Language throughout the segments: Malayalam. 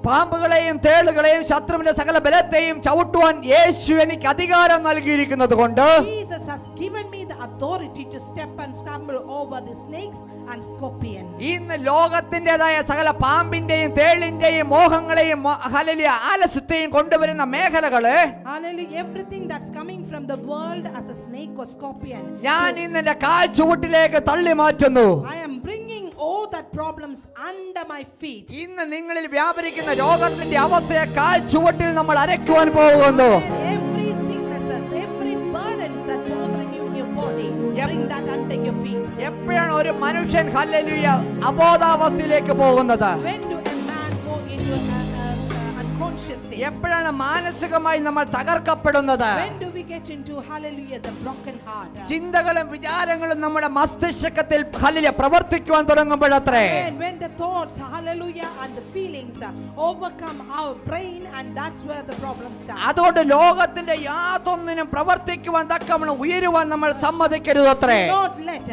പാമ്പുകളെയും തേളുകളെയും ശത്രുവിന്റെ സകല ബലത്തെയും ചവിട്ടുവാൻ യേശു എനിക്ക് അധികാരം നൽകിയിരിക്കുന്നത് കൊണ്ട് Jesus has given me the authority to step and stumble over the snakes and scorpions. ഇന്ന് ലോകത്തിൻ്റെതായ സകല പാമ്പിന്റെയും തേളിന്റെയും മോഹങ്ങളെയും ഹല്ലേലൂയ ആലസ്യത്തെയും കൊണ്ടുവരുന്ന മേഖലകള് Hallelujah. Everything that's coming from the world as a snake or scorpion, ഞാൻ ഇന്ന് എന്റെ കാൽ ചുവട്ടിലേക്ക് തള്ളി മാറ്റുന്നു. I am bringing all that problems under my feet. ഇന്ന് നിങ്ങളിൽ വ്യാപരിക്കുന്ന രോഗത്തിന്റെ അവസ്ഥയെ കാൽ ചുവട്ടിൽ നമ്മൾ അരയ്ക്കുവാൻ പോകുന്നു. And every sicknesses, every burdens that bothering you in your body, bring that under your feet. എപ്പോഴാണ് ഒരു മനുഷ്യൻ ഹല്ലേലൂയ അബോധാവസ്ഥയിലേക്ക് പോകുന്നത്? When do a man go into unconscious state? എപ്പോഴാണ് മാനസികമായി നമ്മൾ തകർക്കപ്പെടുന്നത്? When do we get into hallelujah the broken heart? ചിന്തകളും വിചാരങ്ങളും നമ്മുടെ മസ്തിഷ്കത്തിൽ ഹല്ലേലൂയ പ്രവർത്തിക്കുവാൻ തുടങ്ങുമ്പോഴത്രേ When the thoughts hallelujah and the feelings overcome our brain, and that's where the problem starts. അതുകൊണ്ട് ലോകത്തിന്റെ യാതൊന്നിനും പ്രവർത്തിക്കുവാൻ തക്കവണ്ണം ഉയരുവാൻ നമ്മൾ സമ്മതിക്കരുതത്രേ. Not let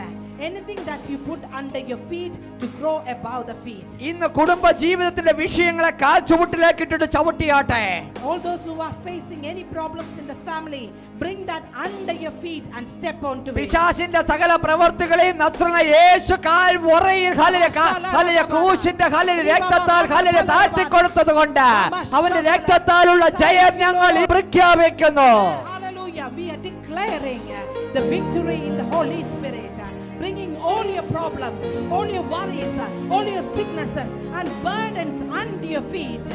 anything that you put under your feet to grow above the feet. ഇന്ന് കുടുംബ ജീവിതത്തിന്റെ വിഷയങ്ങളെ കാൽ ചുവട്ടിലേക്ക് ഇട്ടിട്ട് ചവിട്ടിയാട്ടെ. All those who are facing any problems in the family, bring that under your feet and step onto it. പിശാചിന്റെ സകല പ്രവർത്തികളെയും നസ്രനായ യേശു കാൽവറയിൽ ഹല്ലേലൂയ ക്രൂശിന്റെ ഹല്ലേലൂയ രക്തത്താൽ ഹല്ലേലൂയ താഴ്ത്തിക്കൊടുത്തതുകൊണ്ട് അവന്റെ രക്തത്താലുള്ള ജയം ഞങ്ങൾ പ്രഖ്യാപിക്കുന്നു. Hallelujah. We are declaring the victory in the Holy Spirit, bringing all your problems, all your worries, all your sicknesses and burdens under your feet.